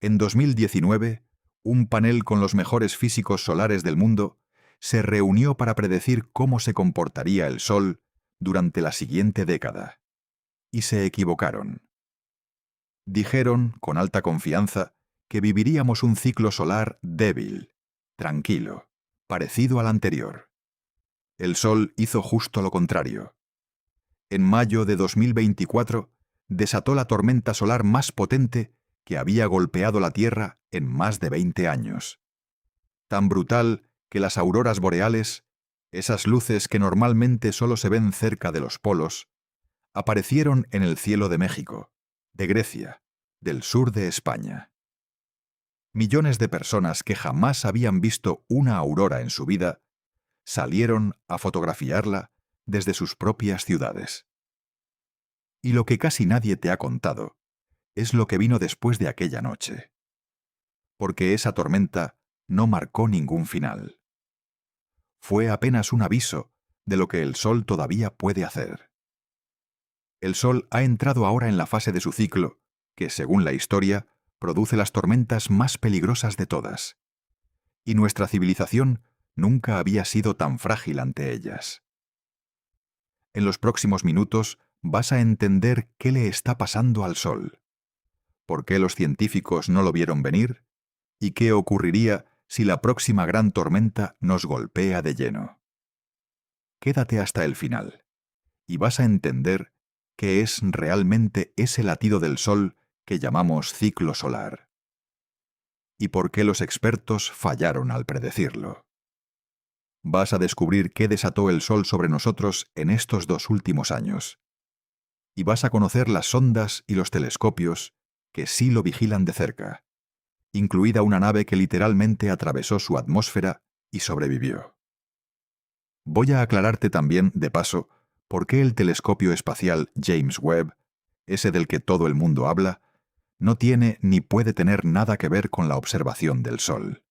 En 2019, un panel con los mejores físicos solares del mundo se reunió para predecir cómo se comportaría el Sol durante la siguiente década. Y se equivocaron. Dijeron, con alta confianza, que viviríamos un ciclo solar débil, tranquilo, parecido al anterior. El Sol hizo justo lo contrario. En mayo de 2024, desató la tormenta solar más potente que había golpeado la Tierra en más de 20 años. Tan brutal que las auroras boreales, esas luces que normalmente solo se ven cerca de los polos, aparecieron en el cielo de México, de Grecia, del sur de España. Millones de personas que jamás habían visto una aurora en su vida salieron a fotografiarla desde sus propias ciudades. Y lo que casi nadie te ha contado es lo que vino después de aquella noche. Porque esa tormenta no marcó ningún final. Fue apenas un aviso de lo que el Sol todavía puede hacer. El Sol ha entrado ahora en la fase de su ciclo, que, según la historia, produce las tormentas más peligrosas de todas. Y nuestra civilización nunca había sido tan frágil ante ellas. En los próximos minutos vas a entender qué le está pasando al Sol, por qué los científicos no lo vieron venir y qué ocurriría si la próxima gran tormenta nos golpea de lleno. Quédate hasta el final y vas a entender qué es realmente ese latido del Sol que llamamos ciclo solar y por qué los expertos fallaron al predecirlo. Vas a descubrir qué desató el Sol sobre nosotros en estos 2 últimos años. Y vas a conocer las sondas y los telescopios que sí lo vigilan de cerca, incluida una nave que literalmente atravesó su atmósfera y sobrevivió. Voy a aclararte también, de paso, por qué el telescopio espacial James Webb, ese del que todo el mundo habla, no tiene ni puede tener nada que ver con la observación del Sol.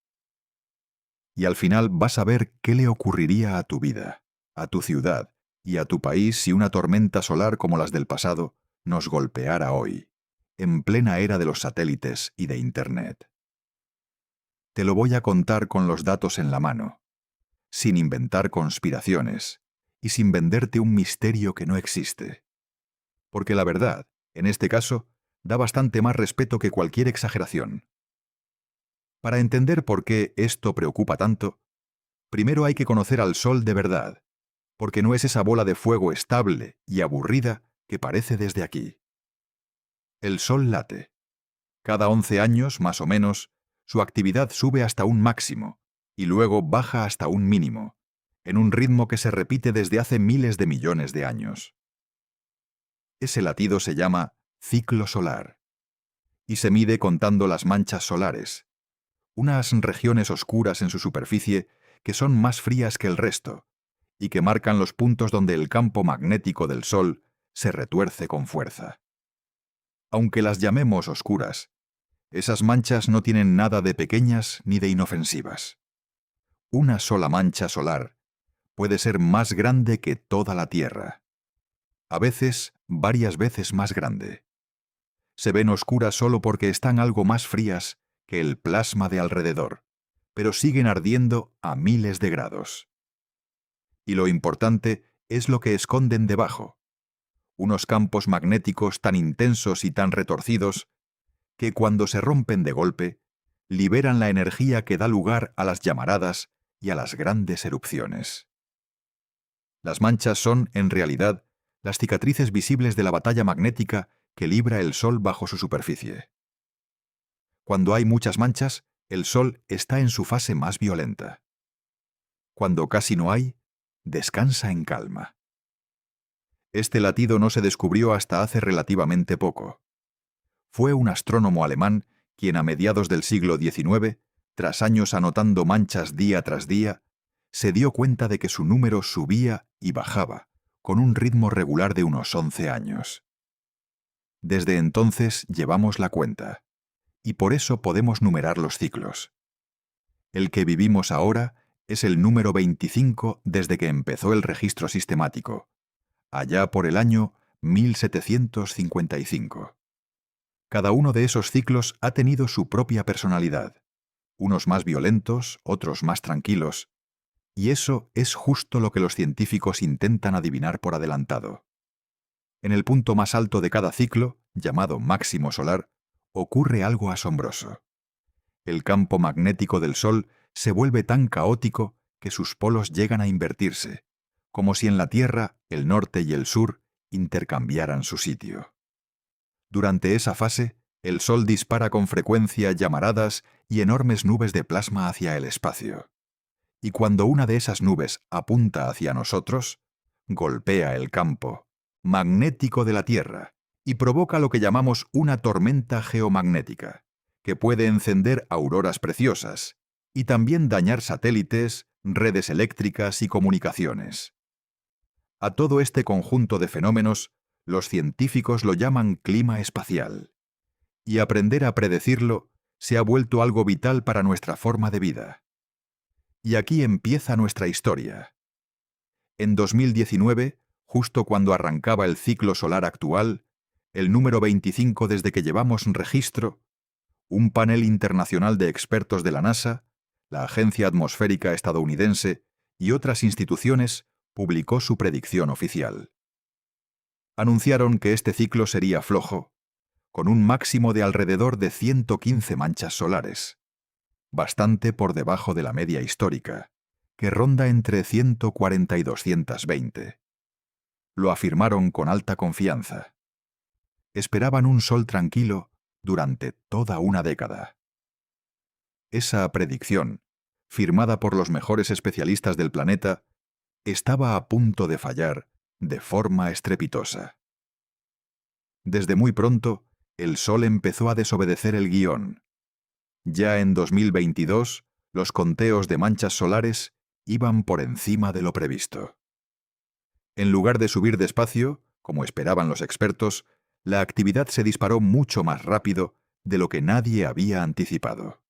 Y al final vas a ver qué le ocurriría a tu vida, a tu ciudad y a tu país si una tormenta solar como las del pasado nos golpeara hoy, en plena era de los satélites y de Internet. Te lo voy a contar con los datos en la mano, sin inventar conspiraciones y sin venderte un misterio que no existe. Porque la verdad, en este caso, da bastante más respeto que cualquier exageración. Para entender por qué esto preocupa tanto, primero hay que conocer al Sol de verdad, porque no es esa bola de fuego estable y aburrida que parece desde aquí. El Sol late. Cada 11 años, más o menos, su actividad sube hasta un máximo y luego baja hasta un mínimo, en un ritmo que se repite desde hace miles de millones de años. Ese latido se llama ciclo solar y se mide contando las manchas solares, unas regiones oscuras en su superficie que son más frías que el resto y que marcan los puntos donde el campo magnético del Sol se retuerce con fuerza. Aunque las llamemos oscuras, esas manchas no tienen nada de pequeñas ni de inofensivas. Una sola mancha solar puede ser más grande que toda la Tierra. A veces, varias veces más grande. Se ven oscuras solo porque están algo más frías que el plasma de alrededor, pero siguen ardiendo a miles de grados. Y lo importante es lo que esconden debajo. Unos campos magnéticos tan intensos y tan retorcidos que cuando se rompen de golpe, liberan la energía que da lugar a las llamaradas y a las grandes erupciones. Las manchas son, en realidad, las cicatrices visibles de la batalla magnética que libra el Sol bajo su superficie. Cuando hay muchas manchas, el Sol está en su fase más violenta. Cuando casi no hay, descansa en calma. Este latido no se descubrió hasta hace relativamente poco. Fue un astrónomo alemán quien a mediados del siglo XIX, tras años anotando manchas día tras día, se dio cuenta de que su número subía y bajaba, con un ritmo regular de unos 11 años. Desde entonces llevamos la cuenta, y por eso podemos numerar los ciclos. El que vivimos ahora es el número 25 desde que empezó el registro sistemático, allá por el año 1755. Cada uno de esos ciclos ha tenido su propia personalidad, unos más violentos, otros más tranquilos, y eso es justo lo que los científicos intentan adivinar por adelantado. En el punto más alto de cada ciclo, llamado máximo solar, ocurre algo asombroso. El campo magnético del Sol se vuelve tan caótico que sus polos llegan a invertirse, como si en la Tierra el norte y el sur intercambiaran su sitio. Durante esa fase, el Sol dispara con frecuencia llamaradas y enormes nubes de plasma hacia el espacio. Y cuando una de esas nubes apunta hacia nosotros, golpea el campo magnético de la Tierra y provoca lo que llamamos una tormenta geomagnética, que puede encender auroras preciosas y también dañar satélites, redes eléctricas y comunicaciones. A todo este conjunto de fenómenos, los científicos lo llaman clima espacial, y aprender a predecirlo se ha vuelto algo vital para nuestra forma de vida. Y aquí empieza nuestra historia. En 2019, justo cuando arrancaba el ciclo solar actual, el número 25 desde que llevamos registro, un panel internacional de expertos de la NASA, la Agencia Atmosférica Estadounidense y otras instituciones publicó su predicción oficial. Anunciaron que este ciclo sería flojo, con un máximo de alrededor de 115 manchas solares, bastante por debajo de la media histórica, que ronda entre 140 y 220. Lo afirmaron con alta confianza. Esperaban un sol tranquilo durante toda una década. Esa predicción, firmada por los mejores especialistas del planeta, estaba a punto de fallar de forma estrepitosa. Desde muy pronto, el Sol empezó a desobedecer el guión. Ya en 2022, los conteos de manchas solares iban por encima de lo previsto. En lugar de subir despacio, como esperaban los expertos, la actividad se disparó mucho más rápido de lo que nadie había anticipado.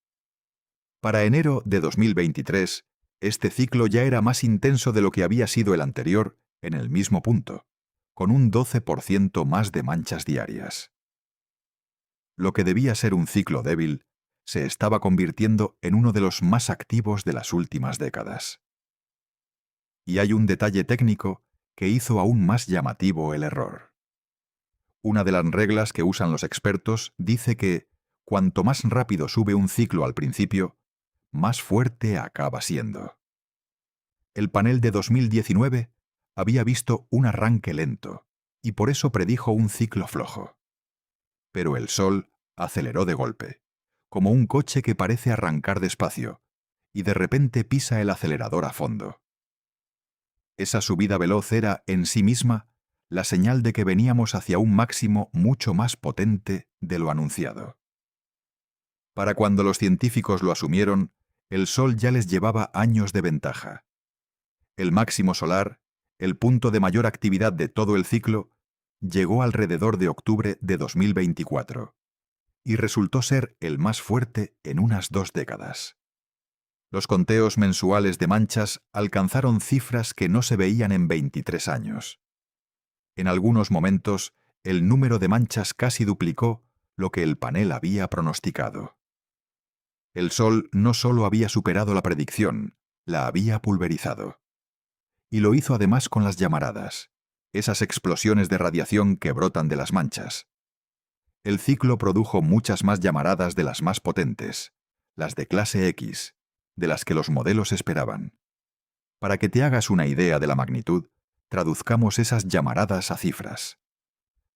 Para enero de 2023, este ciclo ya era más intenso de lo que había sido el anterior en el mismo punto, con un 12% más de manchas diarias. Lo que debía ser un ciclo débil se estaba convirtiendo en uno de los más activos de las últimas décadas. Y hay un detalle técnico que hizo aún más llamativo el error. Una de las reglas que usan los expertos dice que, cuanto más rápido sube un ciclo al principio, más fuerte acaba siendo. El panel de 2019 había visto un arranque lento, y por eso predijo un ciclo flojo. Pero el Sol aceleró de golpe, como un coche que parece arrancar despacio, y de repente pisa el acelerador a fondo. Esa subida veloz era, en sí misma, la señal de que veníamos hacia un máximo mucho más potente de lo anunciado. Para cuando los científicos lo asumieron, el Sol ya les llevaba años de ventaja. El máximo solar, el punto de mayor actividad de todo el ciclo, llegó alrededor de octubre de 2024, y resultó ser el más fuerte en unas 2 décadas. Los conteos mensuales de manchas alcanzaron cifras que no se veían en 23 años. En algunos momentos, el número de manchas casi duplicó lo que el panel había pronosticado. El Sol no solo había superado la predicción, la había pulverizado. Y lo hizo además con las llamaradas, esas explosiones de radiación que brotan de las manchas. El ciclo produjo muchas más llamaradas de las más potentes, las de clase X, de las que los modelos esperaban. Para que te hagas una idea de la magnitud, traduzcamos esas llamaradas a cifras.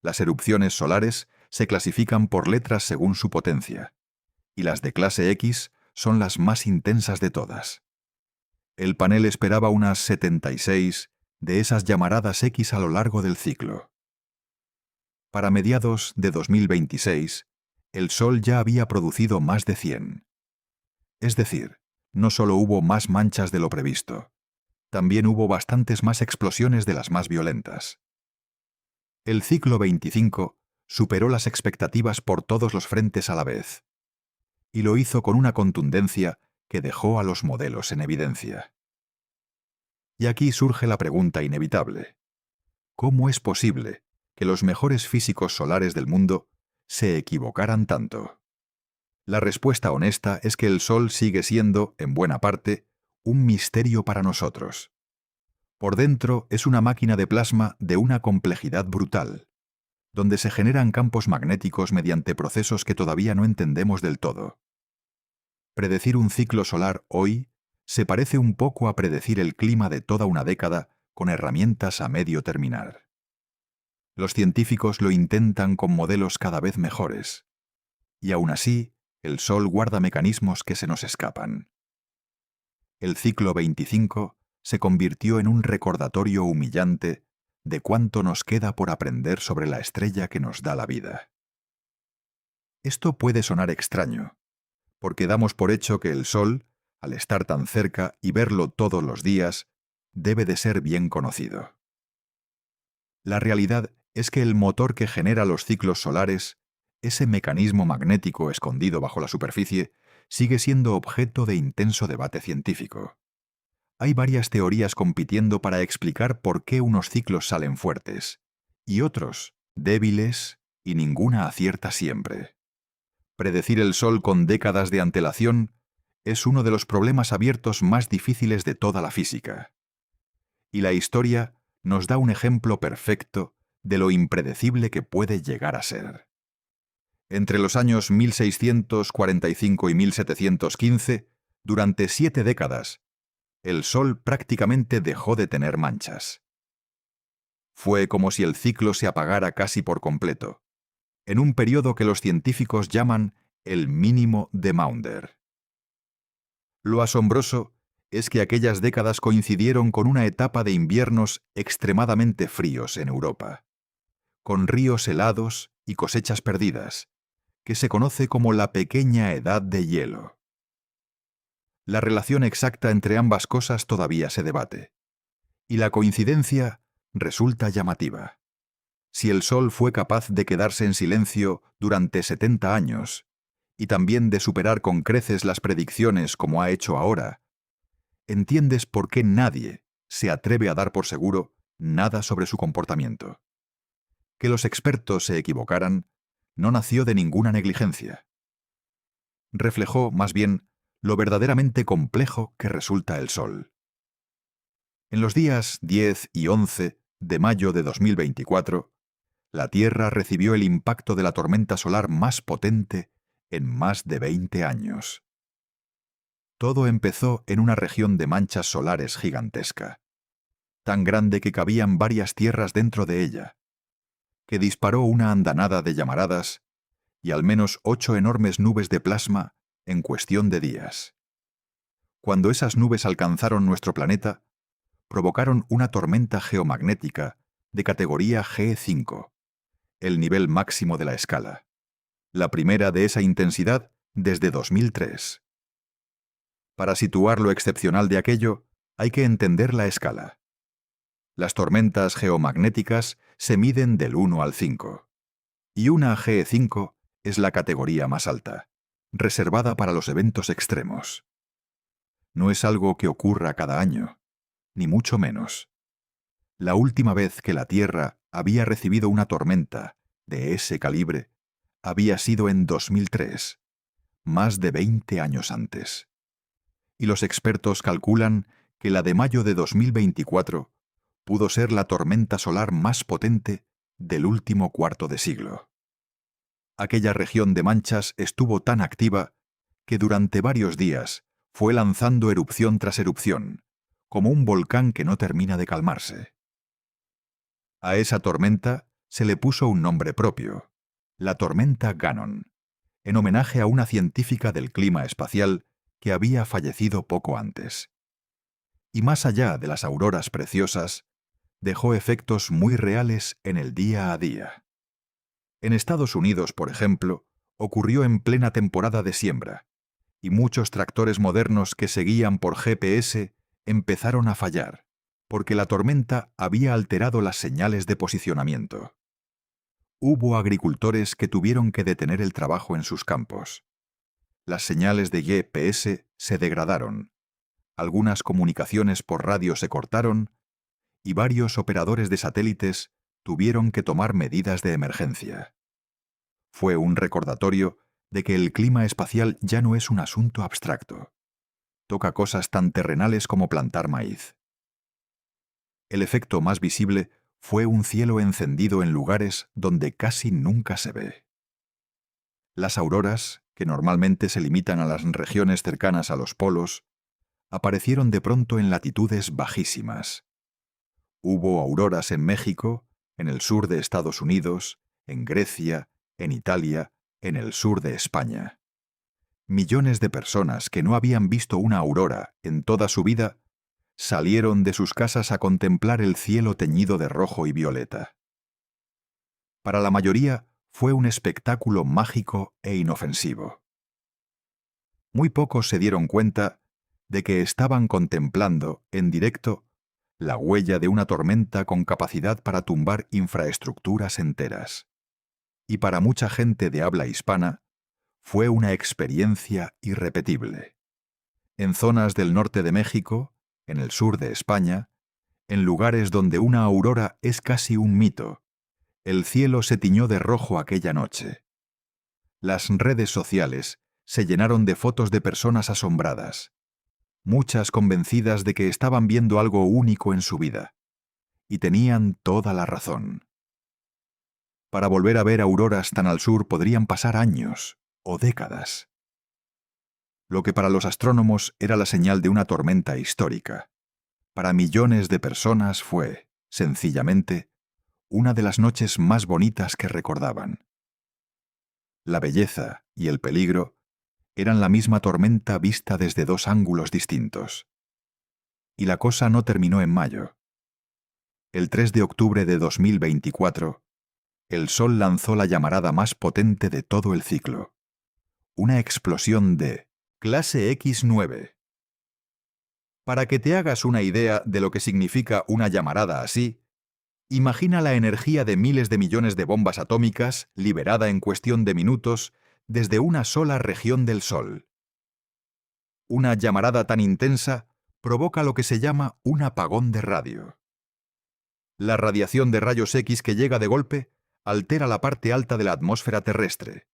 Las erupciones solares se clasifican por letras según su potencia, y las de clase X son las más intensas de todas. El panel esperaba unas 76 de esas llamaradas X a lo largo del ciclo. Para mediados de 2026, el Sol ya había producido más de 100. Es decir, no solo hubo más manchas de lo previsto, también hubo bastantes más explosiones de las más violentas. El ciclo 25 superó las expectativas por todos los frentes a la vez, y lo hizo con una contundencia que dejó a los modelos en evidencia. Y aquí surge la pregunta inevitable: ¿cómo es posible que los mejores físicos solares del mundo se equivocaran tanto? La respuesta honesta es que el Sol sigue siendo, en buena parte, un misterio para nosotros. Por dentro es una máquina de plasma de una complejidad brutal, donde se generan campos magnéticos mediante procesos que todavía no entendemos del todo. Predecir un ciclo solar hoy se parece un poco a predecir el clima de toda una década con herramientas a medio terminar. Los científicos lo intentan con modelos cada vez mejores, y aún así, el Sol guarda mecanismos que se nos escapan. El ciclo 25 se convirtió en un recordatorio humillante de cuánto nos queda por aprender sobre la estrella que nos da la vida. Esto puede sonar extraño, porque damos por hecho que el Sol, al estar tan cerca y verlo todos los días, debe de ser bien conocido. La realidad es que el motor que genera los ciclos solares, ese mecanismo magnético escondido bajo la superficie, sigue siendo objeto de intenso debate científico. Hay varias teorías compitiendo para explicar por qué unos ciclos salen fuertes, y otros débiles, y ninguna acierta siempre. Predecir el Sol con décadas de antelación es uno de los problemas abiertos más difíciles de toda la física. Y la historia nos da un ejemplo perfecto de lo impredecible que puede llegar a ser. Entre los años 1645 y 1715, durante 7 décadas, el Sol prácticamente dejó de tener manchas. Fue como si el ciclo se apagara casi por completo, en un periodo que los científicos llaman el mínimo de Maunder. Lo asombroso es que aquellas décadas coincidieron con una etapa de inviernos extremadamente fríos en Europa, con ríos helados y cosechas perdidas, que se conoce como la pequeña edad de hielo. La relación exacta entre ambas cosas todavía se debate, y la coincidencia resulta llamativa. Si el Sol fue capaz de quedarse en silencio durante 70 años, y también de superar con creces las predicciones como ha hecho ahora, entiendes por qué nadie se atreve a dar por seguro nada sobre su comportamiento. Que los expertos se equivocaran no nació de ninguna negligencia. Reflejó, más bien, lo verdaderamente complejo que resulta el Sol. En los días 10 y 11 de mayo de 2024, la Tierra recibió el impacto de la tormenta solar más potente en más de 20 años. Todo empezó en una región de manchas solares gigantesca, tan grande que cabían varias tierras dentro de ella, que disparó una andanada de llamaradas y al menos 8 enormes nubes de plasma en cuestión de días. Cuando esas nubes alcanzaron nuestro planeta, provocaron una tormenta geomagnética de categoría G5, el nivel máximo de la escala, la primera de esa intensidad desde 2003. Para situar lo excepcional de aquello, hay que entender la escala. Las tormentas geomagnéticas se miden del 1 al 5, y una G5 es la categoría más alta, reservada para los eventos extremos. No es algo que ocurra cada año, ni mucho menos. La última vez que la Tierra había recibido una tormenta de ese calibre había sido en 2003, más de 20 años antes. Y los expertos calculan que la de mayo de 2024 pudo ser la tormenta solar más potente del último cuarto de siglo. Aquella región de manchas estuvo tan activa que durante varios días fue lanzando erupción tras erupción, como un volcán que no termina de calmarse. A esa tormenta se le puso un nombre propio, la tormenta Gannon, en homenaje a una científica del clima espacial que había fallecido poco antes. Y más allá de las auroras preciosas, dejó efectos muy reales en el día a día. En Estados Unidos, por ejemplo, ocurrió en plena temporada de siembra, y muchos tractores modernos que se guían por GPS empezaron a fallar, porque la tormenta había alterado las señales de posicionamiento. Hubo agricultores que tuvieron que detener el trabajo en sus campos. Las señales de GPS se degradaron, algunas comunicaciones por radio se cortaron, y varios operadores de satélites tuvieron que tomar medidas de emergencia. Fue un recordatorio de que el clima espacial ya no es un asunto abstracto. Toca cosas tan terrenales como plantar maíz. El efecto más visible fue un cielo encendido en lugares donde casi nunca se ve. Las auroras, que normalmente se limitan a las regiones cercanas a los polos, aparecieron de pronto en latitudes bajísimas. Hubo auroras en México, en el sur de Estados Unidos, en Grecia, en Italia, en el sur de España. Millones de personas que no habían visto una aurora en toda su vida salieron de sus casas a contemplar el cielo teñido de rojo y violeta. Para la mayoría fue un espectáculo mágico e inofensivo. Muy pocos se dieron cuenta de que estaban contemplando, en directo, la huella de una tormenta con capacidad para tumbar infraestructuras enteras. Y para mucha gente de habla hispana, fue una experiencia irrepetible. En zonas del norte de México, en el sur de España, en lugares donde una aurora es casi un mito, el cielo se tiñó de rojo aquella noche. Las redes sociales se llenaron de fotos de personas asombradas, muchas convencidas de que estaban viendo algo único en su vida, y tenían toda la razón. Para volver a ver auroras tan al sur podrían pasar años o décadas. Lo que para los astrónomos era la señal de una tormenta histórica, para millones de personas fue, sencillamente, una de las noches más bonitas que recordaban. La belleza y el peligro eran la misma tormenta vista desde dos ángulos distintos. Y la cosa no terminó en mayo. El 3 de octubre de 2024, el Sol lanzó la llamarada más potente de todo el ciclo. Una explosión de clase X9. Para que te hagas una idea de lo que significa una llamarada así, imagina la energía de miles de millones de bombas atómicas liberada en cuestión de minutos desde una sola región del Sol. Una llamarada tan intensa provoca lo que se llama un apagón de radio. La radiación de rayos X que llega de golpe altera la parte alta de la atmósfera terrestre,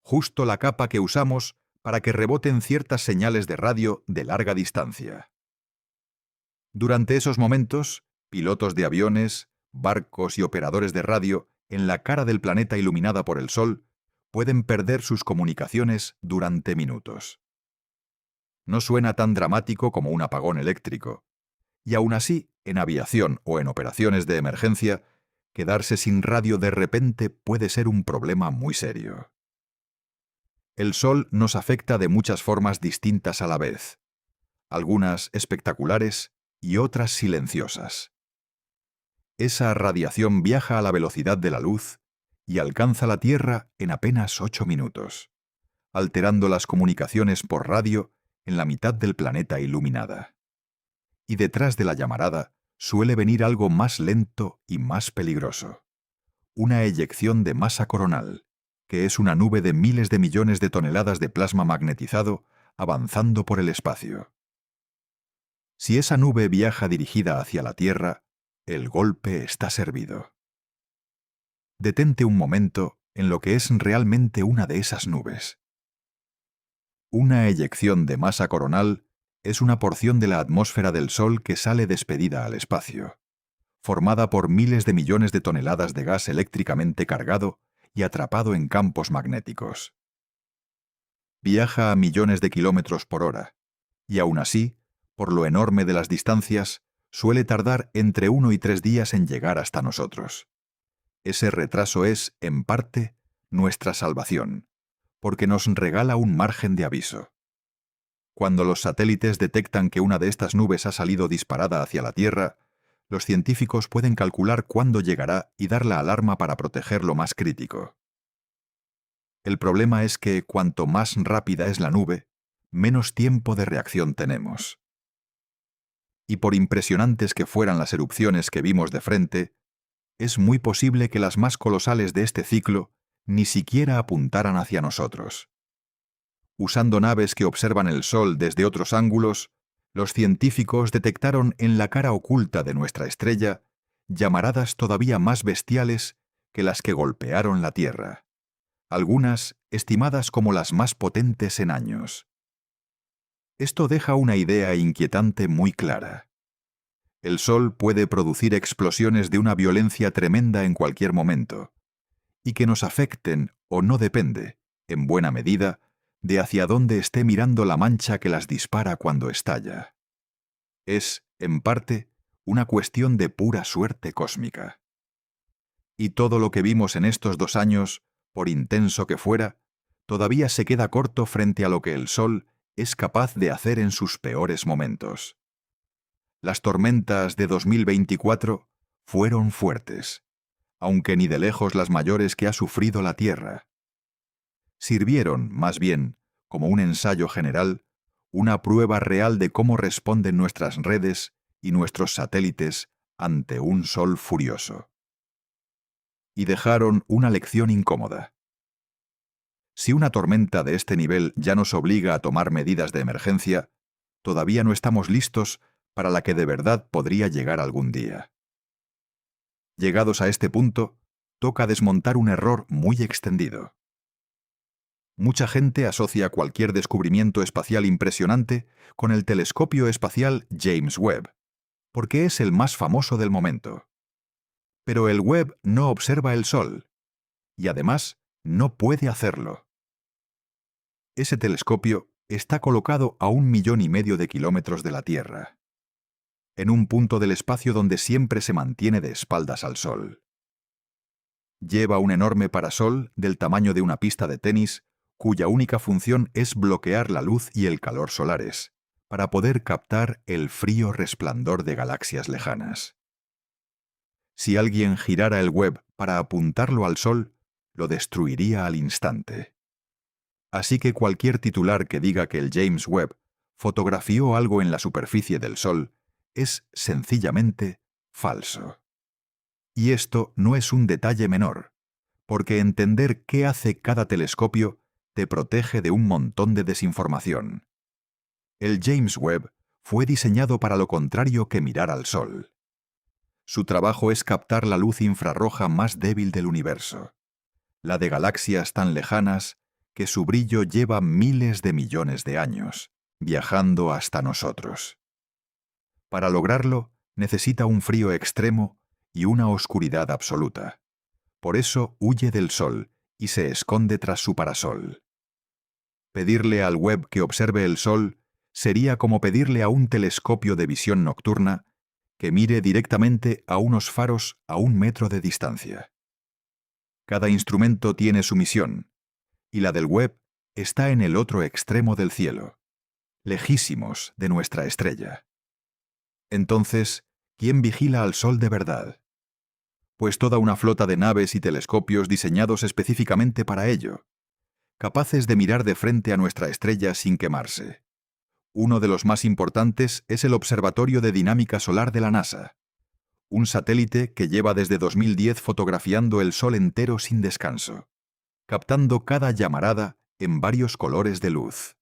justo la capa que usamos para que reboten ciertas señales de radio de larga distancia. Durante esos momentos, pilotos de aviones, barcos y operadores de radio en la cara del planeta iluminada por el Sol pueden perder sus comunicaciones durante minutos. No suena tan dramático como un apagón eléctrico, y aún así, en aviación o en operaciones de emergencia, quedarse sin radio de repente puede ser un problema muy serio. El Sol nos afecta de muchas formas distintas a la vez, algunas espectaculares y otras silenciosas. Esa radiación viaja a la velocidad de la luz y alcanza la Tierra en apenas 8 minutos, alterando las comunicaciones por radio en la mitad del planeta iluminada. Y detrás de la llamarada suele venir algo más lento y más peligroso: una eyección de masa coronal, que es una nube de miles de millones de toneladas de plasma magnetizado avanzando por el espacio. Si esa nube viaja dirigida hacia la Tierra, el golpe está servido. Detente un momento en lo que es realmente una de esas nubes. Una eyección de masa coronal es una porción de la atmósfera del Sol que sale despedida al espacio, formada por miles de millones de toneladas de gas eléctricamente cargado y atrapado en campos magnéticos. Viaja a millones de kilómetros por hora, y aún así, por lo enorme de las distancias, suele tardar entre 1 y 3 días en llegar hasta nosotros. Ese retraso es, en parte, nuestra salvación, porque nos regala un margen de aviso. Cuando los satélites detectan que una de estas nubes ha salido disparada hacia la Tierra, los científicos pueden calcular cuándo llegará y dar la alarma para proteger lo más crítico. El problema es que cuanto más rápida es la nube, menos tiempo de reacción tenemos. Y por impresionantes que fueran las erupciones que vimos de frente, es muy posible que las más colosales de este ciclo ni siquiera apuntaran hacia nosotros. Usando naves que observan el Sol desde otros ángulos, los científicos detectaron en la cara oculta de nuestra estrella llamaradas todavía más bestiales que las que golpearon la Tierra, algunas estimadas como las más potentes en años. Esto deja una idea inquietante muy clara. El Sol puede producir explosiones de una violencia tremenda en cualquier momento, y que nos afecten o no depende, en buena medida, de hacia dónde esté mirando la mancha que las dispara cuando estalla. Es, en parte, una cuestión de pura suerte cósmica. Y todo lo que vimos en estos 2 años, por intenso que fuera, todavía se queda corto frente a lo que el Sol es capaz de hacer en sus peores momentos. Las tormentas de 2024 fueron fuertes, aunque ni de lejos las mayores que ha sufrido la Tierra. Sirvieron, más bien, como un ensayo general, una prueba real de cómo responden nuestras redes y nuestros satélites ante un Sol furioso. Y dejaron una lección incómoda. Si una tormenta de este nivel ya nos obliga a tomar medidas de emergencia, todavía no estamos listos para la que de verdad podría llegar algún día. Llegados a este punto, toca desmontar un error muy extendido. Mucha gente asocia cualquier descubrimiento espacial impresionante con el telescopio espacial James Webb, porque es el más famoso del momento. Pero el Webb no observa el Sol, y además no puede hacerlo. Ese telescopio está colocado a 1,5 millones de kilómetros de la Tierra, en un punto del espacio donde siempre se mantiene de espaldas al Sol. Lleva un enorme parasol del tamaño de una pista de tenis, cuya única función es bloquear la luz y el calor solares, para poder captar el frío resplandor de galaxias lejanas. Si alguien girara el Webb para apuntarlo al Sol, lo destruiría al instante. Así que cualquier titular que diga que el James Webb fotografió algo en la superficie del Sol es sencillamente falso. Y esto no es un detalle menor, porque entender qué hace cada telescopio te protege de un montón de desinformación. El James Webb fue diseñado para lo contrario que mirar al Sol. Su trabajo es captar la luz infrarroja más débil del universo, la de galaxias tan lejanas que su brillo lleva miles de millones de años, viajando hasta nosotros. Para lograrlo, necesita un frío extremo y una oscuridad absoluta. Por eso huye del Sol y se esconde tras su parasol. Pedirle al Webb que observe el Sol sería como pedirle a un telescopio de visión nocturna que mire directamente a unos faros a 1 metro de distancia. Cada instrumento tiene su misión, y la del Webb está en el otro extremo del cielo, lejísimos de nuestra estrella. Entonces, ¿quién vigila al Sol de verdad? Pues toda una flota de naves y telescopios diseñados específicamente para ello, capaces de mirar de frente a nuestra estrella sin quemarse. Uno de los más importantes es el Observatorio de Dinámica Solar de la NASA, un satélite que lleva desde 2010 fotografiando el Sol entero sin descanso, captando cada llamarada en varios colores de luz.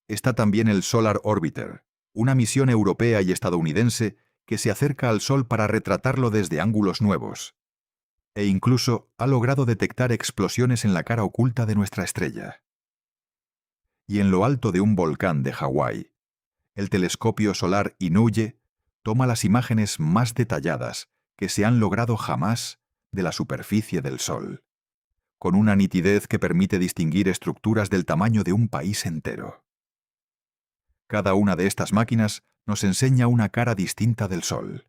Está también el Solar Orbiter, una misión europea y estadounidense que se acerca al Sol para retratarlo desde ángulos nuevos, e incluso ha logrado detectar explosiones en la cara oculta de nuestra estrella. Y en lo alto de un volcán de Hawái, el telescopio solar Inouye toma las imágenes más detalladas que se han logrado jamás de la superficie del Sol, con una nitidez que permite distinguir estructuras del tamaño de un país entero. Cada una de estas máquinas nos enseña una cara distinta del Sol.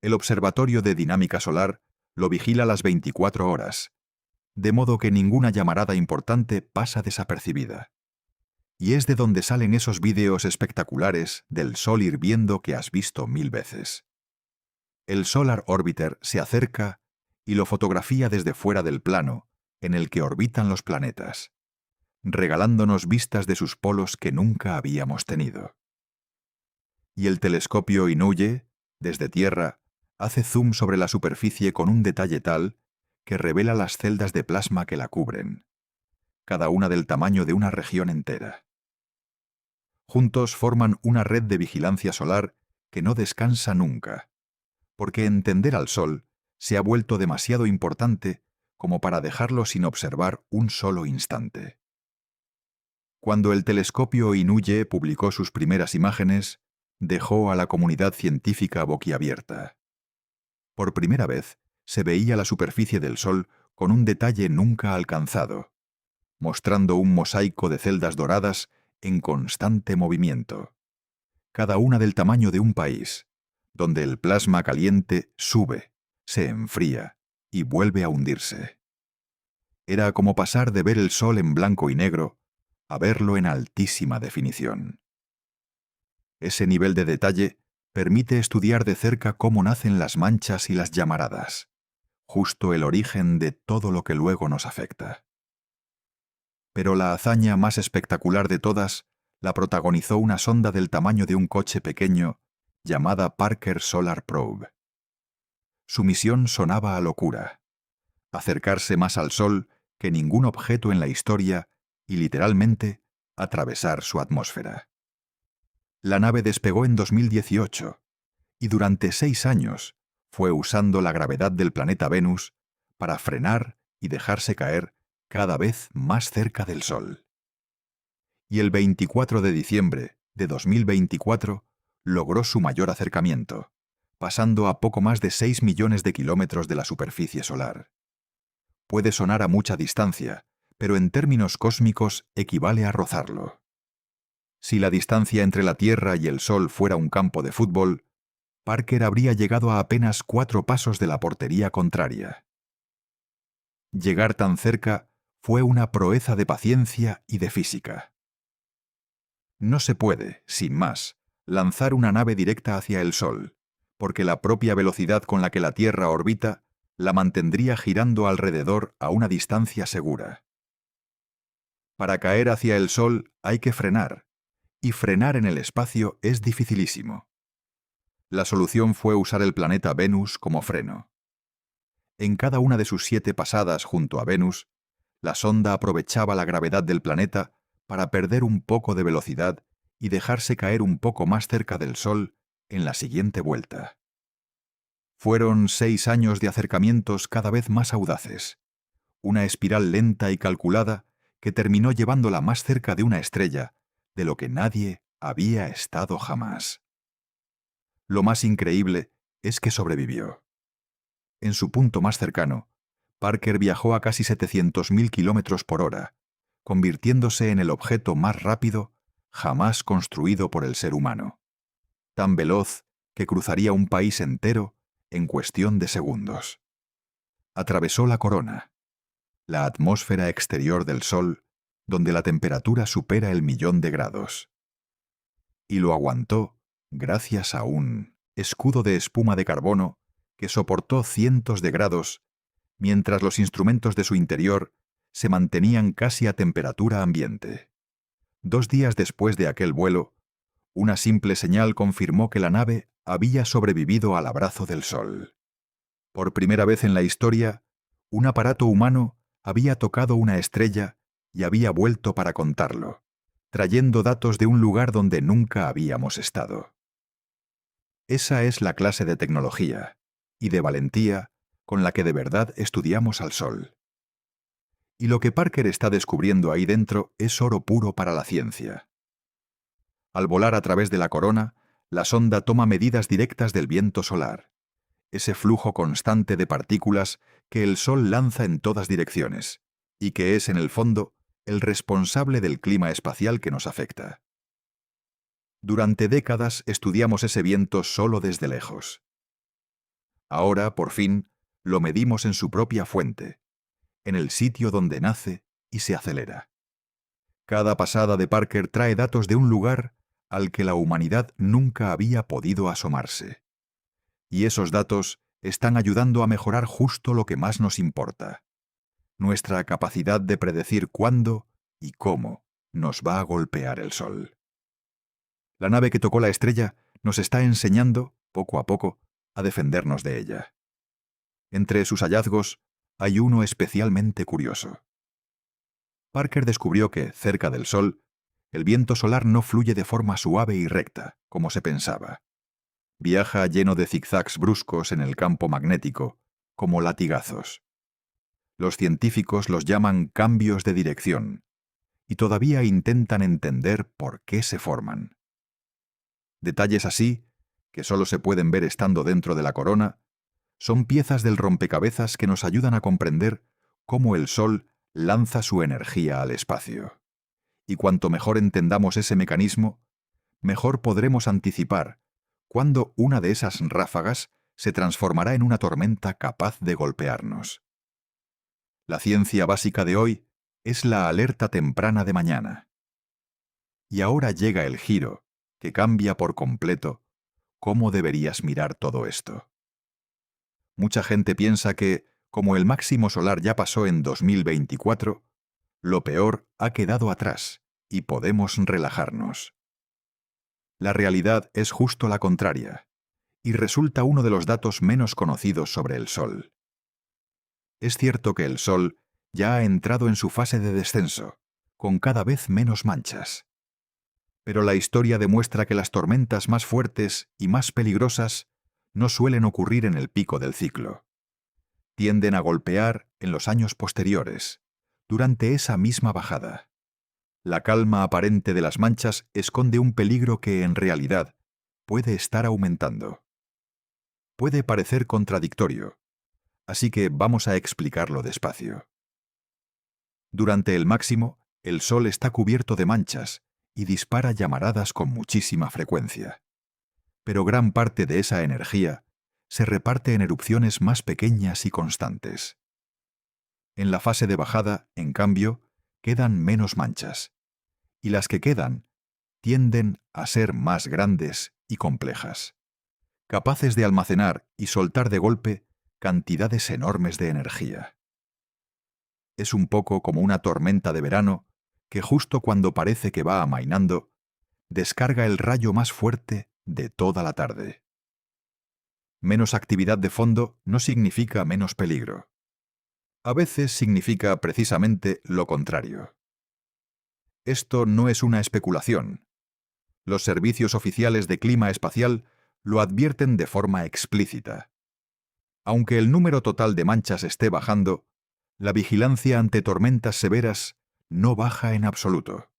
El Observatorio de Dinámica Solar lo vigila las 24 horas, de modo que ninguna llamarada importante pasa desapercibida. Y es de donde salen esos vídeos espectaculares del Sol hirviendo que has visto 1000 veces. El Solar Orbiter se acerca y lo fotografía desde fuera del plano en el que orbitan los planetas, regalándonos vistas de sus polos que nunca habíamos tenido. Y el telescopio Inouye, desde Tierra, hace zoom sobre la superficie con un detalle tal que revela las celdas de plasma que la cubren, cada una del tamaño de una región entera. Juntos forman una red de vigilancia solar que no descansa nunca, porque entender al Sol se ha vuelto demasiado importante como para dejarlo sin observar un solo instante. Cuando el telescopio Inouye publicó sus primeras imágenes, dejó a la comunidad científica boquiabierta. Por primera vez, se veía la superficie del Sol con un detalle nunca alcanzado, mostrando un mosaico de celdas doradas en constante movimiento, cada una del tamaño de un país, donde el plasma caliente sube, se enfría y vuelve a hundirse. Era como pasar de ver el Sol en blanco y negro a verlo en altísima definición. Ese nivel de detalle permite estudiar de cerca cómo nacen las manchas y las llamaradas, justo el origen de todo lo que luego nos afecta. Pero la hazaña más espectacular de todas la protagonizó una sonda del tamaño de un coche pequeño llamada Parker Solar Probe. Su misión sonaba a locura: acercarse más al Sol que ningún objeto en la historia y, literalmente, atravesar su atmósfera. La nave despegó en 2018 y durante 6 años fue usando la gravedad del planeta Venus para frenar y dejarse caer cada vez más cerca del Sol. Y el 24 de diciembre de 2024 logró su mayor acercamiento, pasando a poco más de 6 millones de kilómetros de la superficie solar. Puede sonar a mucha distancia, pero en términos cósmicos equivale a rozarlo. Si la distancia entre la Tierra y el Sol fuera un campo de fútbol, Parker habría llegado a apenas 4 pasos de la portería contraria. Llegar tan cerca fue una proeza de paciencia y de física. No se puede, sin más, lanzar una nave directa hacia el Sol, porque la propia velocidad con la que la Tierra orbita la mantendría girando alrededor a una distancia segura. Para caer hacia el Sol hay que frenar, y frenar en el espacio es dificilísimo. La solución fue usar el planeta Venus como freno. En cada una de sus 7 pasadas junto a Venus, la sonda aprovechaba la gravedad del planeta para perder un poco de velocidad y dejarse caer un poco más cerca del Sol en la siguiente vuelta. Fueron 6 años de acercamientos cada vez más audaces, una espiral lenta y calculada que terminó llevándola más cerca de una estrella de lo que nadie había estado jamás. Lo más increíble es que sobrevivió. En su punto más cercano, Parker viajó a casi 700.000 kilómetros por hora, convirtiéndose en el objeto más rápido jamás construido por el ser humano, tan veloz que cruzaría un país entero en cuestión de segundos. Atravesó la corona, la atmósfera exterior del Sol, donde la temperatura supera el 1.000.000 de grados. Y lo aguantó gracias a un escudo de espuma de carbono que soportó cientos de grados, mientras los instrumentos de su interior se mantenían casi a temperatura ambiente. 2 días después de aquel vuelo, una simple señal confirmó que la nave había sobrevivido al abrazo del Sol. Por primera vez en la historia, un aparato humano había tocado una estrella y había vuelto para contarlo, trayendo datos de un lugar donde nunca habíamos estado. Esa es la clase de tecnología y de valentía con la que de verdad estudiamos al Sol. Y lo que Parker está descubriendo ahí dentro es oro puro para la ciencia. Al volar a través de la corona, la sonda toma medidas directas del viento solar, ese flujo constante de partículas que el Sol lanza en todas direcciones, y que es, en el fondo, el responsable del clima espacial que nos afecta. Durante décadas estudiamos ese viento solo desde lejos. Ahora, por fin, lo medimos en su propia fuente, en el sitio donde nace y se acelera. Cada pasada de Parker trae datos de un lugar al que la humanidad nunca había podido asomarse. Y esos datos están ayudando a mejorar justo lo que más nos importa: nuestra capacidad de predecir cuándo y cómo nos va a golpear el Sol. La nave que tocó la estrella nos está enseñando, poco a poco, a defendernos de ella. Entre sus hallazgos hay uno especialmente curioso. Parker descubrió que, cerca del Sol, el viento solar no fluye de forma suave y recta, como se pensaba. Viaja lleno de zigzags bruscos en el campo magnético, como latigazos. Los científicos los llaman cambios de dirección, y todavía intentan entender por qué se forman. Detalles así, que solo se pueden ver estando dentro de la corona, son piezas del rompecabezas que nos ayudan a comprender cómo el Sol lanza su energía al espacio. Y cuanto mejor entendamos ese mecanismo, mejor podremos anticipar cuándo una de esas ráfagas se transformará en una tormenta capaz de golpearnos. La ciencia básica de hoy es la alerta temprana de mañana. Y ahora llega el giro, que cambia por completo cómo deberías mirar todo esto. Mucha gente piensa que, como el máximo solar ya pasó en 2024, lo peor ha quedado atrás y podemos relajarnos. La realidad es justo la contraria, y resulta uno de los datos menos conocidos sobre el Sol. Es cierto que el Sol ya ha entrado en su fase de descenso, con cada vez menos manchas. Pero la historia demuestra que las tormentas más fuertes y más peligrosas no suelen ocurrir en el pico del ciclo. Tienden a golpear en los años posteriores, durante esa misma bajada. La calma aparente de las manchas esconde un peligro que, en realidad, puede estar aumentando. Puede parecer contradictorio, así que vamos a explicarlo despacio. Durante el máximo, el Sol está cubierto de manchas y dispara llamaradas con muchísima frecuencia. Pero gran parte de esa energía se reparte en erupciones más pequeñas y constantes. En la fase de bajada, en cambio, quedan menos manchas, y las que quedan tienden a ser más grandes y complejas, capaces de almacenar y soltar de golpe cantidades enormes de energía. Es un poco como una tormenta de verano que justo cuando parece que va amainando, descarga el rayo más fuerte de toda la tarde. Menos actividad de fondo no significa menos peligro. A veces significa precisamente lo contrario. Esto no es una especulación. Los servicios oficiales de clima espacial lo advierten de forma explícita. Aunque el número total de manchas esté bajando, la vigilancia ante tormentas severas no baja en absoluto,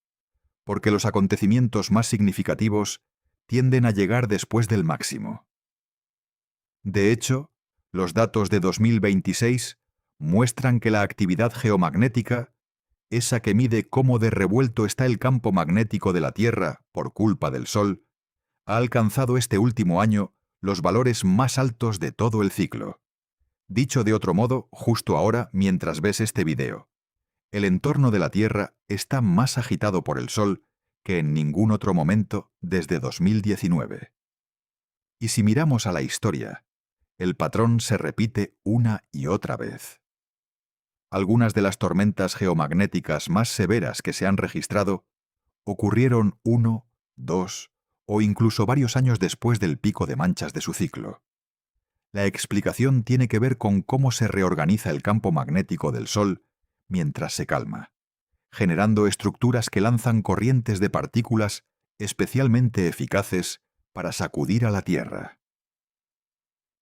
porque los acontecimientos más significativos tienden a llegar después del máximo. De hecho, los datos de 2026 muestran que la actividad geomagnética, esa que mide cómo de revuelto está el campo magnético de la Tierra por culpa del Sol, ha alcanzado este último año los valores más altos de todo el ciclo. Dicho de otro modo, justo ahora, mientras ves este video, el entorno de la Tierra está más agitado por el Sol que en ningún otro momento desde 2019. Y si miramos a la historia, el patrón se repite una y otra vez. Algunas de las tormentas geomagnéticas más severas que se han registrado ocurrieron 1, 2 o incluso varios años después del pico de manchas de su ciclo. La explicación tiene que ver con cómo se reorganiza el campo magnético del Sol mientras se calma, generando estructuras que lanzan corrientes de partículas especialmente eficaces para sacudir a la Tierra.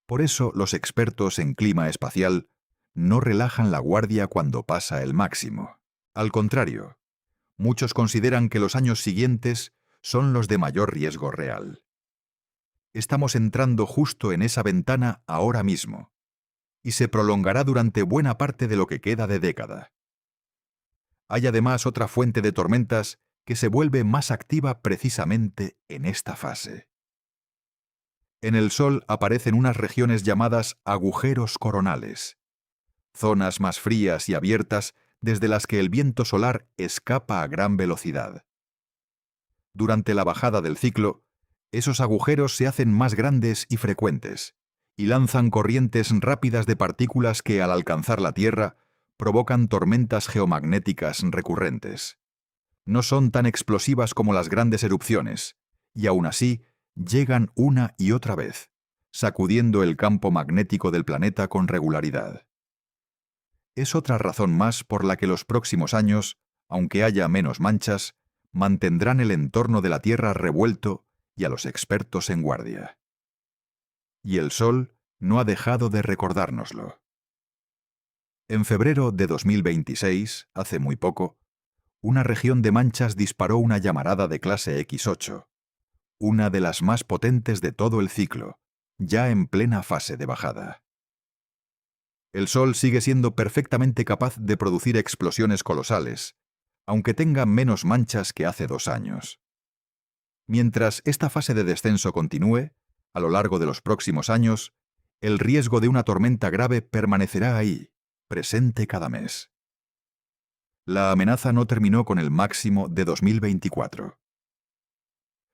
Por eso los expertos en clima espacial no relajan la guardia cuando pasa el máximo. Al contrario, muchos consideran que los años siguientes son los de mayor riesgo real. Estamos entrando justo en esa ventana ahora mismo, y se prolongará durante buena parte de lo que queda de década. Hay además otra fuente de tormentas que se vuelve más activa precisamente en esta fase. En el Sol aparecen unas regiones llamadas agujeros coronales, zonas más frías y abiertas desde las que el viento solar escapa a gran velocidad. Durante la bajada del ciclo, esos agujeros se hacen más grandes y frecuentes, y lanzan corrientes rápidas de partículas que, al alcanzar la Tierra, provocan tormentas geomagnéticas recurrentes. No son tan explosivas como las grandes erupciones, y aún así llegan una y otra vez, sacudiendo el campo magnético del planeta con regularidad. Es otra razón más por la que los próximos años, aunque haya menos manchas, mantendrán el entorno de la Tierra revuelto y a los expertos en guardia. Y el Sol no ha dejado de recordárnoslo. En febrero de 2026, hace muy poco, una región de manchas disparó una llamarada de clase X8, una de las más potentes de todo el ciclo, ya en plena fase de bajada. El Sol sigue siendo perfectamente capaz de producir explosiones colosales, aunque tenga menos manchas que hace 2 años. Mientras esta fase de descenso continúe, a lo largo de los próximos años, el riesgo de una tormenta grave permanecerá ahí, presente cada mes. La amenaza no terminó con el máximo de 2024.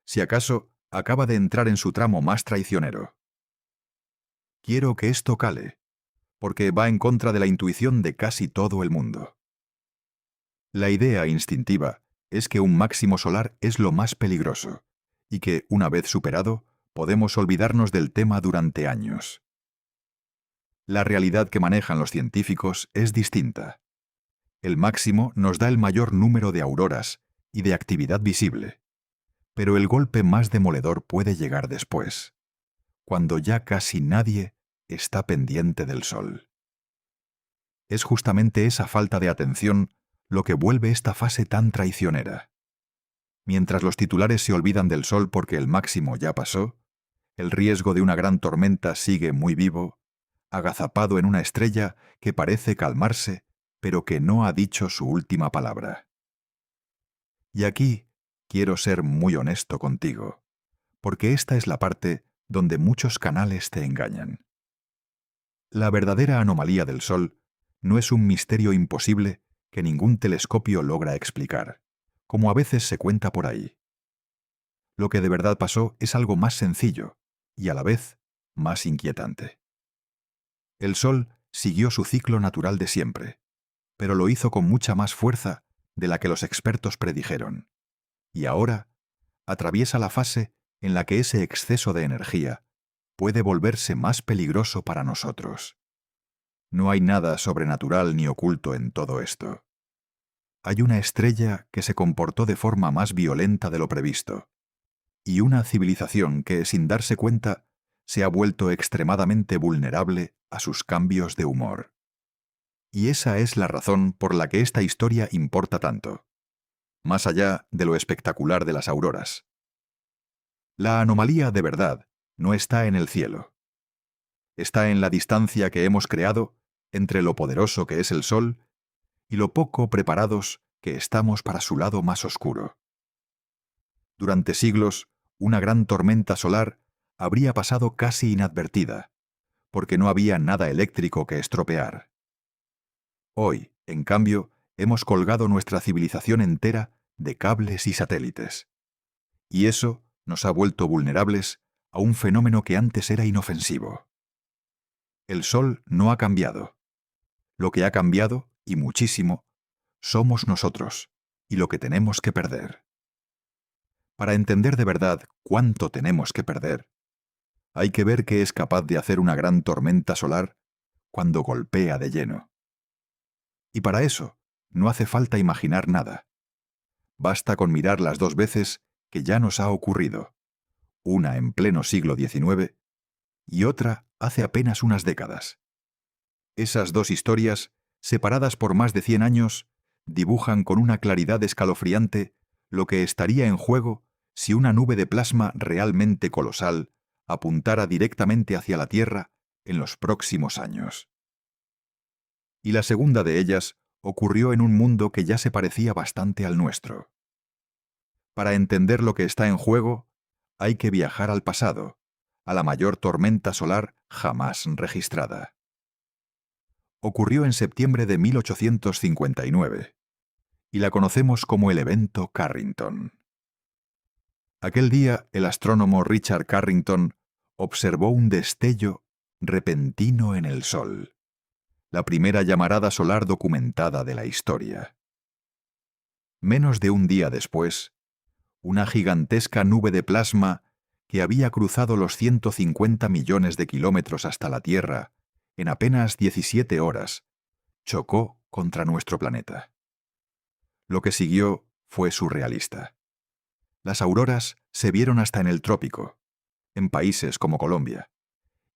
Si acaso, acaba de entrar en su tramo más traicionero. Quiero que esto cale, porque va en contra de la intuición de casi todo el mundo. La idea instintiva es que un máximo solar es lo más peligroso, y que, una vez superado, podemos olvidarnos del tema durante años. La realidad que manejan los científicos es distinta. El máximo nos da el mayor número de auroras y de actividad visible, pero el golpe más demoledor puede llegar después, cuando ya casi nadie está pendiente del Sol. Es justamente esa falta de atención lo que vuelve esta fase tan traicionera. Mientras los titulares se olvidan del Sol porque el máximo ya pasó, el riesgo de una gran tormenta sigue muy vivo, agazapado en una estrella que parece calmarse, pero que no ha dicho su última palabra. Y aquí quiero ser muy honesto contigo, porque esta es la parte donde muchos canales te engañan. La verdadera anomalía del Sol no es un misterio imposible que ningún telescopio logra explicar, como a veces se cuenta por ahí. Lo que de verdad pasó es algo más sencillo y a la vez más inquietante. El Sol siguió su ciclo natural de siempre, pero lo hizo con mucha más fuerza de la que los expertos predijeron. Y ahora atraviesa la fase en la que ese exceso de energía puede volverse más peligroso para nosotros. No hay nada sobrenatural ni oculto en todo esto. Hay una estrella que se comportó de forma más violenta de lo previsto, y una civilización que, sin darse cuenta, se ha vuelto extremadamente vulnerable a sus cambios de humor. Y esa es la razón por la que esta historia importa tanto, más allá de lo espectacular de las auroras. La anomalía de verdad no está en el cielo. Está en la distancia que hemos creado entre lo poderoso que es el Sol y lo poco preparados que estamos para su lado más oscuro. Durante siglos, una gran tormenta solar habría pasado casi inadvertida, porque no había nada eléctrico que estropear. Hoy, en cambio, hemos colgado nuestra civilización entera de cables y satélites. Y eso nos ha vuelto vulnerables a un fenómeno que antes era inofensivo. El Sol no ha cambiado. Lo que ha cambiado, y muchísimo, somos nosotros, y lo que tenemos que perder. Para entender de verdad cuánto tenemos que perder, hay que ver qué es capaz de hacer una gran tormenta solar cuando golpea de lleno. Y para eso, no hace falta imaginar nada. Basta con mirar las 2 veces que ya nos ha ocurrido, una en pleno siglo XIX y otra hace apenas unas décadas. Esas 2 historias, separadas por más de 100 años, dibujan con una claridad escalofriante lo que estaría en juego si una nube de plasma realmente colosal apuntara directamente hacia la Tierra en los próximos años. Y la segunda de ellas ocurrió en un mundo que ya se parecía bastante al nuestro. Para entender lo que está en juego, hay que viajar al pasado, a la mayor tormenta solar jamás registrada. Ocurrió en septiembre de 1859, y la conocemos como el evento Carrington. Aquel día, el astrónomo Richard Carrington observó un destello repentino en el Sol, la primera llamarada solar documentada de la historia. Menos de un día después, una gigantesca nube de plasma que había cruzado los 150 millones de kilómetros hasta la Tierra en apenas 17 horas, chocó contra nuestro planeta. Lo que siguió fue surrealista. Las auroras se vieron hasta en el trópico, en países como Colombia,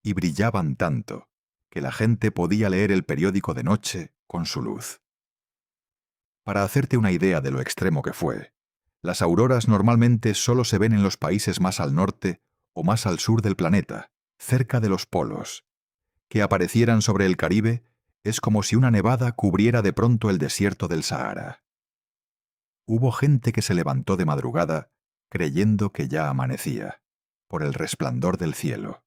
y brillaban tanto que la gente podía leer el periódico de noche con su luz. Para hacerte una idea de lo extremo que fue, las auroras normalmente solo se ven en los países más al norte o más al sur del planeta, cerca de los polos. Que aparecieran sobre el Caribe es como si una nevada cubriera de pronto el desierto del Sahara. Hubo gente que se levantó de madrugada creyendo que ya amanecía, por el resplandor del cielo.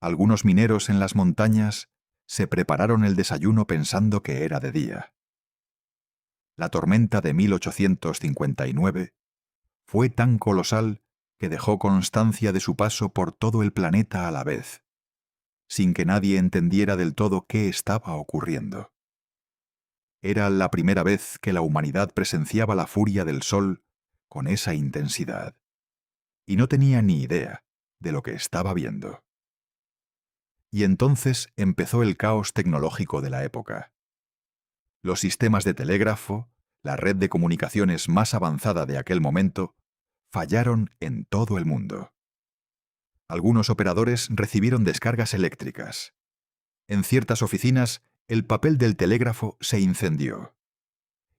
Algunos mineros en las montañas se prepararon el desayuno pensando que era de día. La tormenta de 1859 fue tan colosal que dejó constancia de su paso por todo el planeta a la vez, sin que nadie entendiera del todo qué estaba ocurriendo. Era la primera vez que la humanidad presenciaba la furia del sol con esa intensidad, y no tenía ni idea de lo que estaba viendo. Y entonces empezó el caos tecnológico de la época. Los sistemas de telégrafo, la red de comunicaciones más avanzada de aquel momento, fallaron en todo el mundo. Algunos operadores recibieron descargas eléctricas. En ciertas oficinas, el papel del telégrafo se incendió.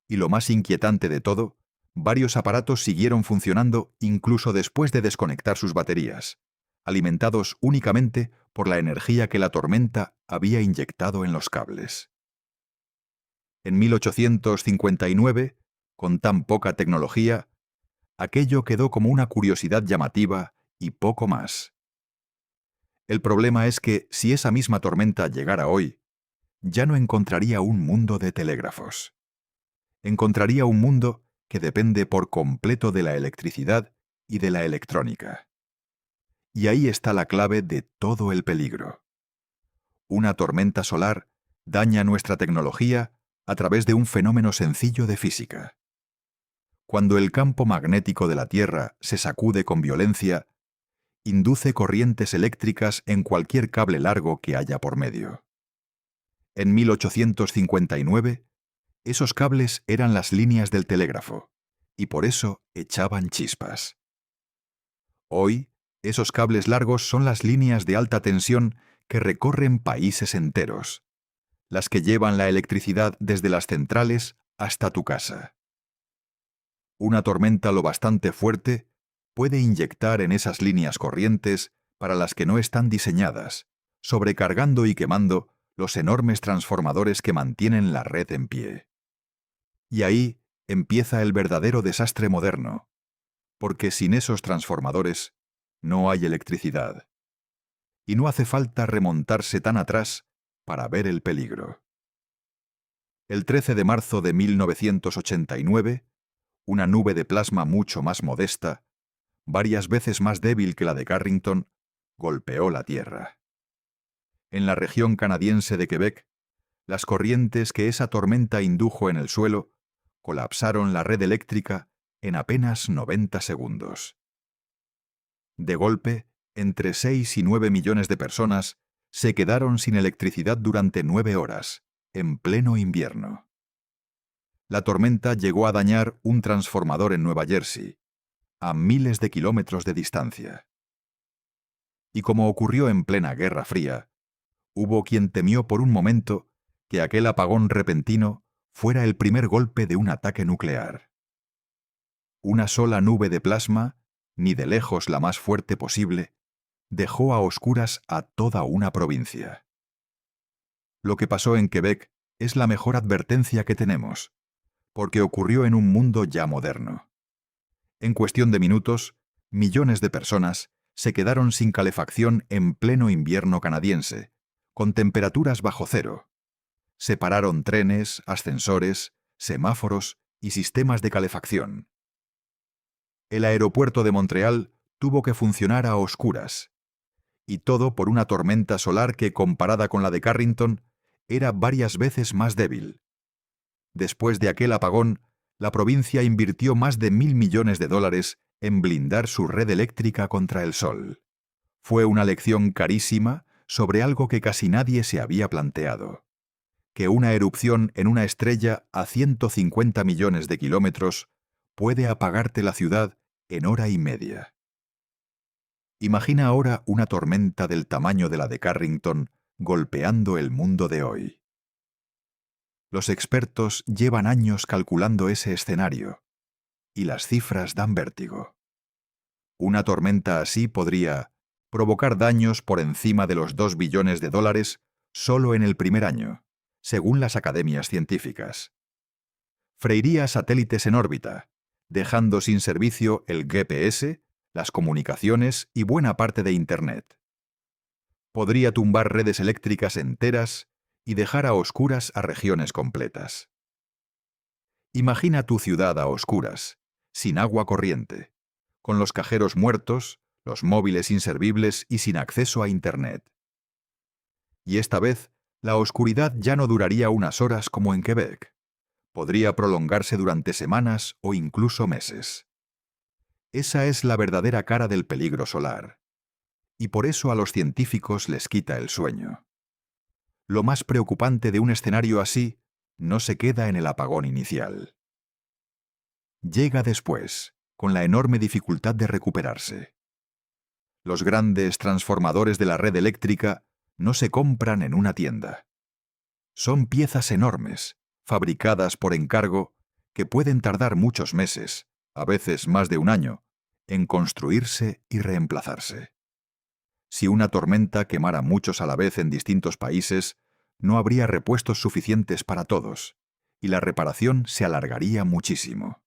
Y lo más inquietante de todo, varios aparatos siguieron funcionando incluso después de desconectar sus baterías, alimentados únicamente por la energía que la tormenta había inyectado en los cables. En 1859, con tan poca tecnología, aquello quedó como una curiosidad llamativa y poco más. El problema es que si esa misma tormenta llegara hoy, ya no encontraría un mundo de telégrafos. Encontraría un mundo que depende por completo de la electricidad y de la electrónica. Y ahí está la clave de todo el peligro. Una tormenta solar daña nuestra tecnología a través de un fenómeno sencillo de física. Cuando el campo magnético de la Tierra se sacude con violencia, induce corrientes eléctricas en cualquier cable largo que haya por medio. En 1859, esos cables eran las líneas del telégrafo, y por eso echaban chispas. Hoy, esos cables largos son las líneas de alta tensión que recorren países enteros, las que llevan la electricidad desde las centrales hasta tu casa. Una tormenta lo bastante fuerte puede inyectar en esas líneas corrientes para las que no están diseñadas, sobrecargando y quemando los enormes transformadores que mantienen la red en pie. Y ahí empieza el verdadero desastre moderno, porque sin esos transformadores no hay electricidad. Y no hace falta remontarse tan atrás para ver el peligro. El 13 de marzo de 1989, una nube de plasma mucho más modesta, varias veces más débil que la de Carrington, golpeó la Tierra. En la región canadiense de Quebec, las corrientes que esa tormenta indujo en el suelo colapsaron la red eléctrica en apenas 90 segundos. De golpe, entre 6 y 9 millones de personas se quedaron sin electricidad durante 9 horas, en pleno invierno. La tormenta llegó a dañar un transformador en Nueva Jersey, a miles de kilómetros de distancia. Y como ocurrió en plena Guerra Fría, hubo quien temió por un momento que aquel apagón repentino fuera el primer golpe de un ataque nuclear. Una sola nube de plasma, ni de lejos la más fuerte posible, dejó a oscuras a toda una provincia. Lo que pasó en Quebec es la mejor advertencia que tenemos, porque ocurrió en un mundo ya moderno. En cuestión de minutos, millones de personas se quedaron sin calefacción en pleno invierno canadiense, con temperaturas bajo cero. Se pararon trenes, ascensores, semáforos y sistemas de calefacción. El aeropuerto de Montreal tuvo que funcionar a oscuras, y todo por una tormenta solar que, comparada con la de Carrington, era varias veces más débil. Después de aquel apagón, la provincia invirtió más de $1.000 millones en blindar su red eléctrica contra el sol. Fue una lección carísima sobre algo que casi nadie se había planteado: que una erupción en una estrella a 150 millones de kilómetros puede apagarte la ciudad en hora y media. Imagina ahora una tormenta del tamaño de la de Carrington golpeando el mundo de hoy. Los expertos llevan años calculando ese escenario, y las cifras dan vértigo. Una tormenta así podría provocar daños por encima de los 2 billones de dólares solo en el primer año, según las academias científicas. Freiría satélites en órbita, dejando sin servicio el GPS, las comunicaciones y buena parte de Internet. Podría tumbar redes eléctricas enteras y dejar a oscuras a regiones completas. Imagina tu ciudad a oscuras, sin agua corriente, con los cajeros muertos, los móviles inservibles y sin acceso a Internet. Y esta vez, la oscuridad ya no duraría unas horas como en Quebec. Podría prolongarse durante semanas o incluso meses. Esa es la verdadera cara del peligro solar. Y por eso a los científicos les quita el sueño. Lo más preocupante de un escenario así no se queda en el apagón inicial. Llega después, con la enorme dificultad de recuperarse. Los grandes transformadores de la red eléctrica no se compran en una tienda. Son piezas enormes, fabricadas por encargo, que pueden tardar muchos meses, a veces más de un año, en construirse y reemplazarse. Si una tormenta quemara muchos a la vez en distintos países, no habría repuestos suficientes para todos, y la reparación se alargaría muchísimo.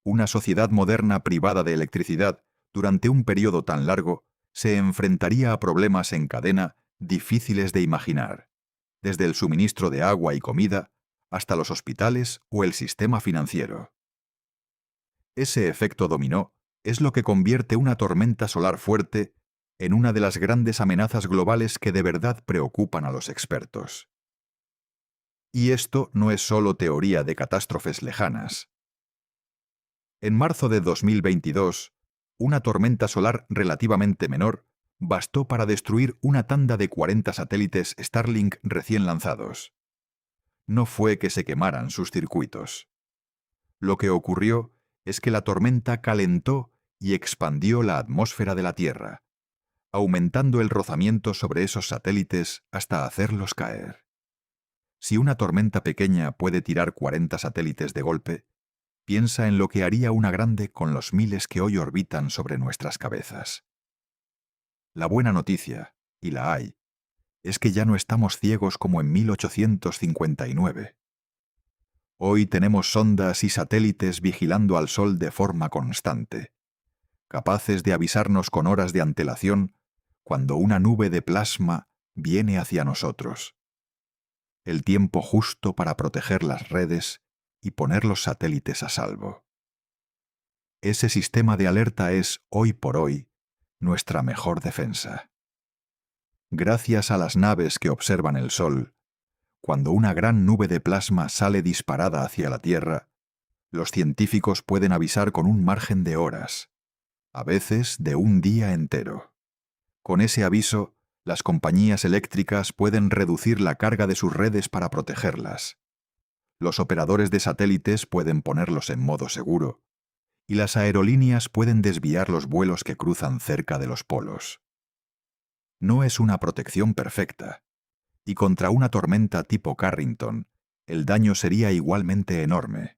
Una sociedad moderna privada de electricidad durante un periodo tan largo se enfrentaría a problemas en cadena difíciles de imaginar, desde el suministro de agua y comida hasta los hospitales o el sistema financiero. Ese efecto dominó es lo que convierte una tormenta solar fuerte en una de las grandes amenazas globales que de verdad preocupan a los expertos. Y esto no es solo teoría de catástrofes lejanas. En marzo de 2022, una tormenta solar relativamente menor bastó para destruir una tanda de 40 satélites Starlink recién lanzados. No fue que se quemaran sus circuitos. Lo que ocurrió es que la tormenta calentó y expandió la atmósfera de la Tierra, aumentando el rozamiento sobre esos satélites hasta hacerlos caer. Si una tormenta pequeña puede tirar 40 satélites de golpe, piensa en lo que haría una grande con los miles que hoy orbitan sobre nuestras cabezas. La buena noticia, y la hay, es que ya no estamos ciegos como en 1859. Hoy tenemos sondas y satélites vigilando al Sol de forma constante, capaces de avisarnos con horas de antelación cuando una nube de plasma viene hacia nosotros. El tiempo justo para proteger las redes y poner los satélites a salvo. Ese sistema de alerta es, hoy por hoy, nuestra mejor defensa. Gracias a las naves que observan el Sol, cuando una gran nube de plasma sale disparada hacia la Tierra, los científicos pueden avisar con un margen de horas, a veces de un día entero. Con ese aviso, las compañías eléctricas pueden reducir la carga de sus redes para protegerlas. Los operadores de satélites pueden ponerlos en modo seguro, y las aerolíneas pueden desviar los vuelos que cruzan cerca de los polos. No es una protección perfecta, y contra una tormenta tipo Carrington, el daño sería igualmente enorme,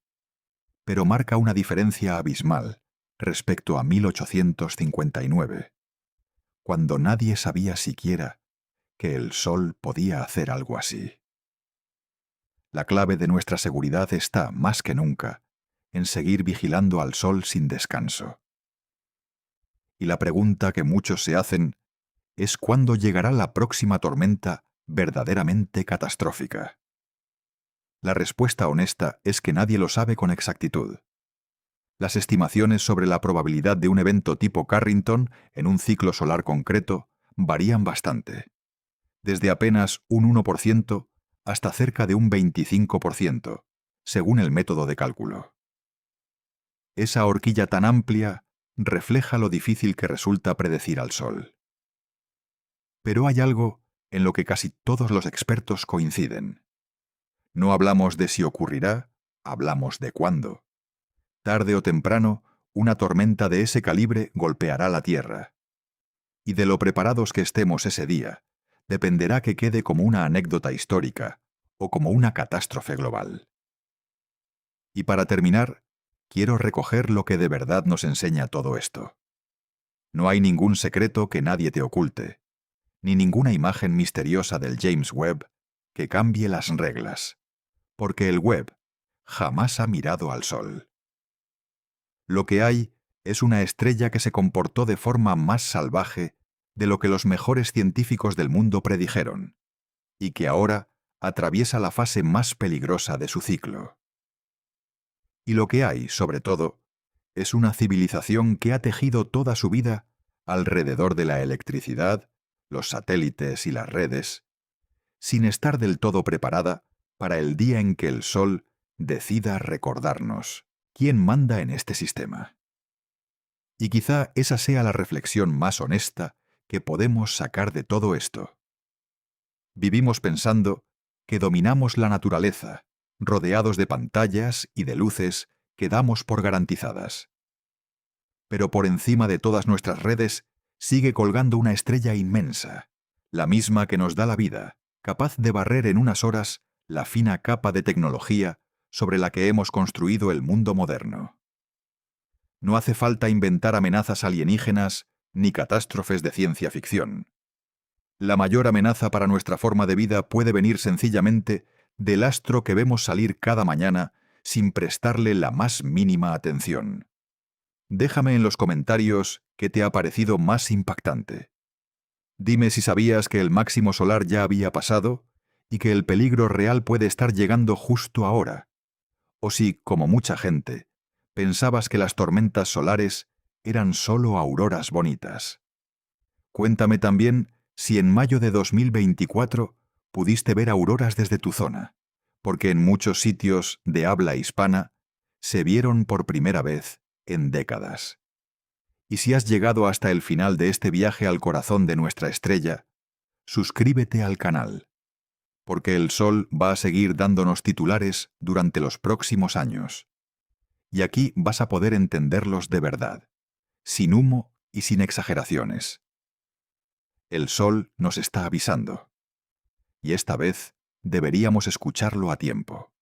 pero marca una diferencia abismal respecto a 1859, cuando nadie sabía siquiera que el Sol podía hacer algo así. La clave de nuestra seguridad está, más que nunca, en seguir vigilando al Sol sin descanso. Y la pregunta que muchos se hacen es cuándo llegará la próxima tormenta verdaderamente catastrófica. La respuesta honesta es que nadie lo sabe con exactitud. Las estimaciones sobre la probabilidad de un evento tipo Carrington en un ciclo solar concreto varían bastante, desde apenas un 1% hasta cerca de un 25%, según el método de cálculo. Esa horquilla tan amplia refleja lo difícil que resulta predecir al Sol. Pero hay algo en lo que casi todos los expertos coinciden. No hablamos de si ocurrirá, hablamos de cuándo. Tarde o temprano, una tormenta de ese calibre golpeará la Tierra. Y de lo preparados que estemos ese día, dependerá que quede como una anécdota histórica o como una catástrofe global. Y para terminar, quiero recoger lo que de verdad nos enseña todo esto. No hay ningún secreto que nadie te oculte, ni ninguna imagen misteriosa del James Webb que cambie las reglas, porque el Webb jamás ha mirado al Sol. Lo que hay es una estrella que se comportó de forma más salvaje de lo que los mejores científicos del mundo predijeron, y que ahora atraviesa la fase más peligrosa de su ciclo. Y lo que hay, sobre todo, es una civilización que ha tejido toda su vida alrededor de la electricidad, los satélites y las redes, sin estar del todo preparada para el día en que el Sol decida recordarnos quién manda en este sistema. Y quizá esa sea la reflexión más honesta que podemos sacar de todo esto. Vivimos pensando que dominamos la naturaleza, rodeados de pantallas y de luces que damos por garantizadas. Pero por encima de todas nuestras redes sigue colgando una estrella inmensa, la misma que nos da la vida, capaz de barrer en unas horas la fina capa de tecnología sobre la que hemos construido el mundo moderno. No hace falta inventar amenazas alienígenas ni catástrofes de ciencia ficción. La mayor amenaza para nuestra forma de vida puede venir sencillamente del astro que vemos salir cada mañana sin prestarle la más mínima atención. Déjame en los comentarios qué te ha parecido más impactante. Dime si sabías que el máximo solar ya había pasado y que el peligro real puede estar llegando justo ahora. O si, como mucha gente, pensabas que las tormentas solares eran solo auroras bonitas. Cuéntame también si en mayo de 2024 pudiste ver auroras desde tu zona, porque en muchos sitios de habla hispana se vieron por primera vez en décadas. Y si has llegado hasta el final de este viaje al corazón de nuestra estrella, suscríbete al canal, porque el Sol va a seguir dándonos titulares durante los próximos años. Y aquí vas a poder entenderlos de verdad, sin humo y sin exageraciones. El Sol nos está avisando. Y esta vez deberíamos escucharlo a tiempo.